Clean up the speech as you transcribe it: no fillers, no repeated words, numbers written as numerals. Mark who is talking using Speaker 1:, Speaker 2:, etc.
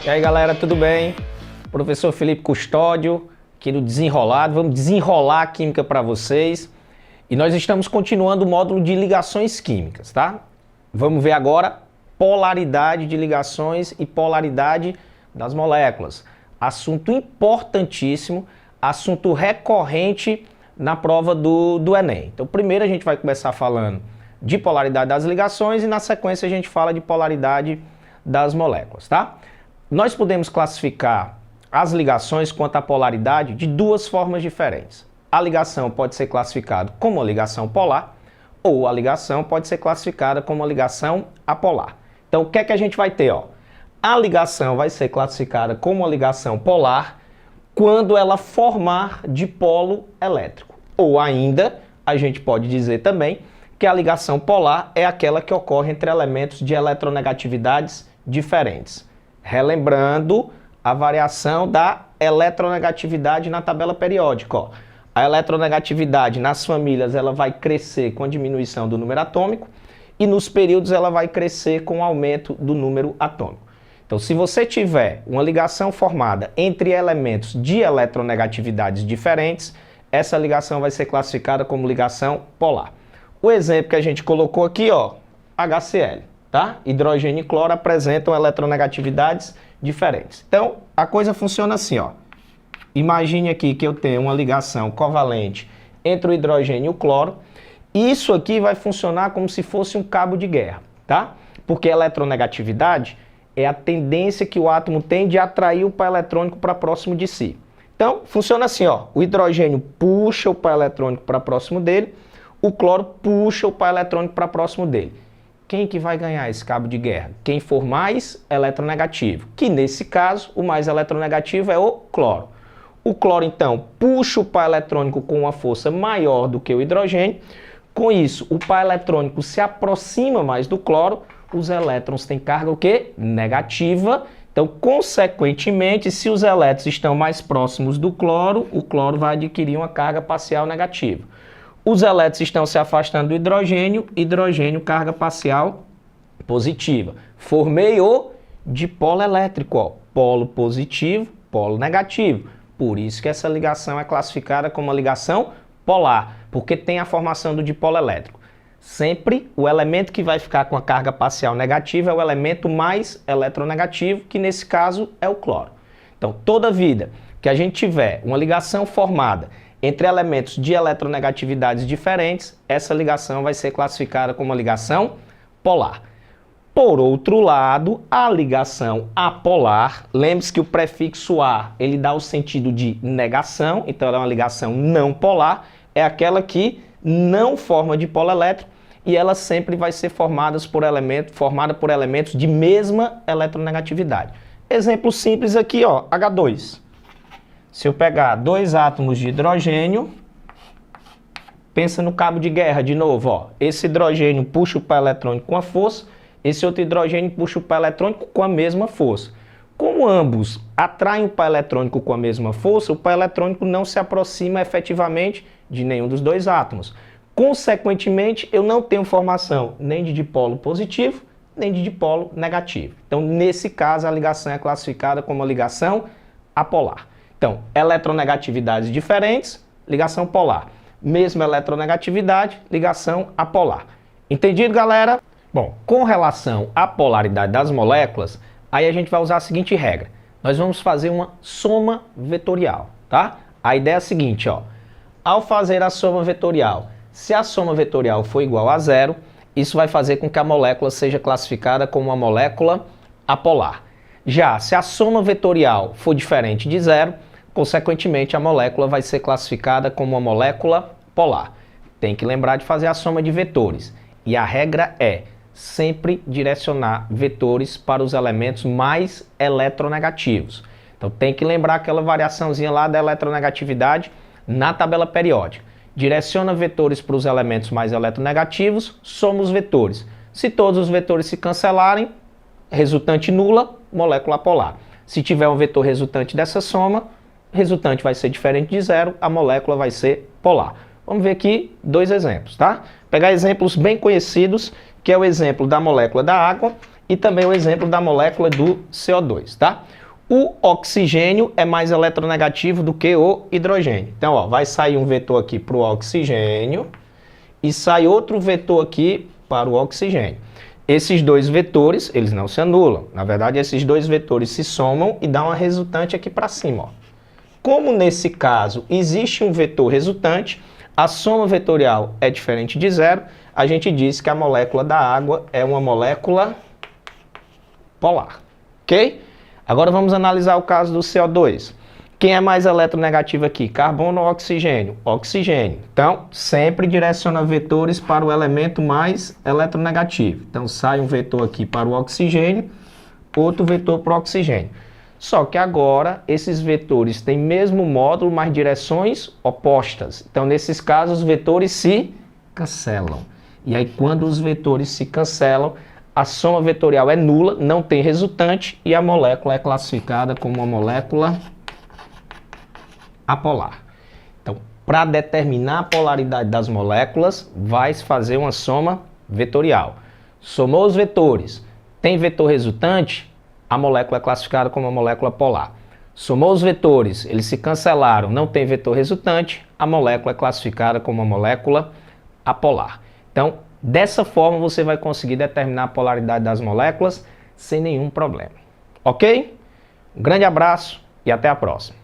Speaker 1: E aí galera, tudo bem? Professor Felipe Custódio, aqui do Desenrolado. Vamos desenrolar a química para vocês. E nós estamos continuando o módulo de ligações químicas, tá? Vamos ver agora polaridade de ligações e polaridade das moléculas. Assunto importantíssimo, assunto recorrente na prova do Enem. Então primeiro a gente vai começar falando de polaridade das ligações e na sequência a gente fala de polaridade das moléculas, tá? Nós podemos classificar as ligações quanto à polaridade de duas formas diferentes. A ligação pode ser classificada como uma ligação polar ou a ligação pode ser classificada como uma ligação apolar. Então o que é que a gente vai ter? A ligação vai ser classificada como uma ligação polar quando ela formar dipolo elétrico. Ou ainda, a gente pode dizer também que a ligação polar é aquela que ocorre entre elementos de eletronegatividades diferentes. Relembrando a variação da eletronegatividade na tabela periódica. A eletronegatividade nas famílias ela vai crescer com a diminuição do número atômico e nos períodos ela vai crescer com o aumento do número atômico. Então, se você tiver uma ligação formada entre elementos de eletronegatividades diferentes, essa ligação vai ser classificada como ligação polar. O exemplo que a gente colocou aqui, HCl, tá? Hidrogênio e cloro apresentam eletronegatividades diferentes. Então, a coisa funciona assim, Imagine aqui que eu tenho uma ligação covalente entre o hidrogênio e o cloro. Isso aqui vai funcionar como se fosse um cabo de guerra, tá? Porque a eletronegatividade é a tendência que o átomo tem de atrair o par eletrônico para próximo de si. Então, funciona assim, o hidrogênio puxa o par eletrônico para próximo dele, o cloro puxa o par eletrônico para próximo dele. Quem que vai ganhar esse cabo de guerra? Quem for mais eletronegativo, que nesse caso, o mais eletronegativo é o cloro. O cloro, então, puxa o par eletrônico com uma força maior do que o hidrogênio. Com isso, o par eletrônico se aproxima mais do cloro, os elétrons têm carga o quê? Negativa. Então, consequentemente, se os elétrons estão mais próximos do cloro, o cloro vai adquirir uma carga parcial negativa. Os elétrons estão se afastando do hidrogênio, hidrogênio carga parcial positiva. Formei o dipolo elétrico, polo positivo, polo negativo. Por isso que essa ligação é classificada como uma ligação polar, porque tem a formação do dipolo elétrico. Sempre o elemento que vai ficar com a carga parcial negativa é o elemento mais eletronegativo, que nesse caso é o cloro. Então, toda vida que a gente tiver uma ligação formada entre elementos de eletronegatividades diferentes, essa ligação vai ser classificada como uma ligação polar. Por outro lado, a ligação apolar, lembre-se que o prefixo A ele dá o sentido de negação, então ela é uma ligação não polar, é aquela que não forma dipolo elétrico e ela sempre vai ser formada por elementos de mesma eletronegatividade. Exemplo simples aqui, H2. Se eu pegar dois átomos de hidrogênio, pensa no cabo de guerra de novo, esse hidrogênio puxa o par eletrônico com a força, esse outro hidrogênio puxa o par eletrônico com a mesma força. Como ambos atraem o par eletrônico com a mesma força, o par eletrônico não se aproxima efetivamente de nenhum dos dois átomos. Consequentemente, eu não tenho formação nem de dipolo positivo, nem de dipolo negativo. Então, nesse caso, a ligação é classificada como uma ligação apolar. Então, eletronegatividades diferentes, ligação polar. Mesma eletronegatividade, ligação apolar. Entendido, galera? Bom, com relação à polaridade das moléculas, aí a gente vai usar a seguinte regra. Nós vamos fazer uma soma vetorial, tá? A ideia é a seguinte, Ao fazer a soma vetorial, se a soma vetorial for igual a zero, isso vai fazer com que a molécula seja classificada como uma molécula apolar. Já se a soma vetorial for diferente de zero, consequentemente a molécula vai ser classificada como uma molécula polar. Tem que lembrar de fazer a soma de vetores. E a regra é sempre direcionar vetores para os elementos mais eletronegativos. Então tem que lembrar aquela variaçãozinha lá da eletronegatividade na tabela periódica. Direciona vetores para os elementos mais eletronegativos, soma os vetores. Se todos os vetores se cancelarem, resultante nula, molécula polar. Se tiver um vetor resultante dessa soma, resultante vai ser diferente de zero, a molécula vai ser polar. Vamos ver aqui dois exemplos, tá? Pegar exemplos bem conhecidos, que é o exemplo da molécula da água e também o exemplo da molécula do CO2, tá? O oxigênio é mais eletronegativo do que o hidrogênio. Então, ó, vai sair um vetor aqui para o oxigênio e sai outro vetor aqui para o oxigênio. Esses dois vetores, eles não se anulam. Na verdade, esses dois vetores se somam e dão uma resultante aqui para cima, ó. Como nesse caso existe um vetor resultante, a soma vetorial é diferente de zero, a gente diz que a molécula da água é uma molécula polar, ok? Agora vamos analisar o caso do CO2. Quem é mais eletronegativo aqui? Carbono ou oxigênio? Oxigênio. Então, sempre direciona vetores para o elemento mais eletronegativo. Então, sai um vetor aqui para o oxigênio, outro vetor para o oxigênio. Só que agora, esses vetores têm mesmo módulo, mas direções opostas. Então, nesses casos, os vetores se cancelam. E aí, quando os vetores se cancelam, a soma vetorial é nula, não tem resultante, e a molécula é classificada como uma molécula apolar. Então, para determinar a polaridade das moléculas, vai se fazer uma soma vetorial. Somou os vetores, tem vetor resultante, a molécula é classificada como uma molécula polar. Somou os vetores, eles se cancelaram, não tem vetor resultante, a molécula é classificada como uma molécula apolar. Então, dessa forma você vai conseguir determinar a polaridade das moléculas sem nenhum problema. Ok? Um grande abraço e até a próxima.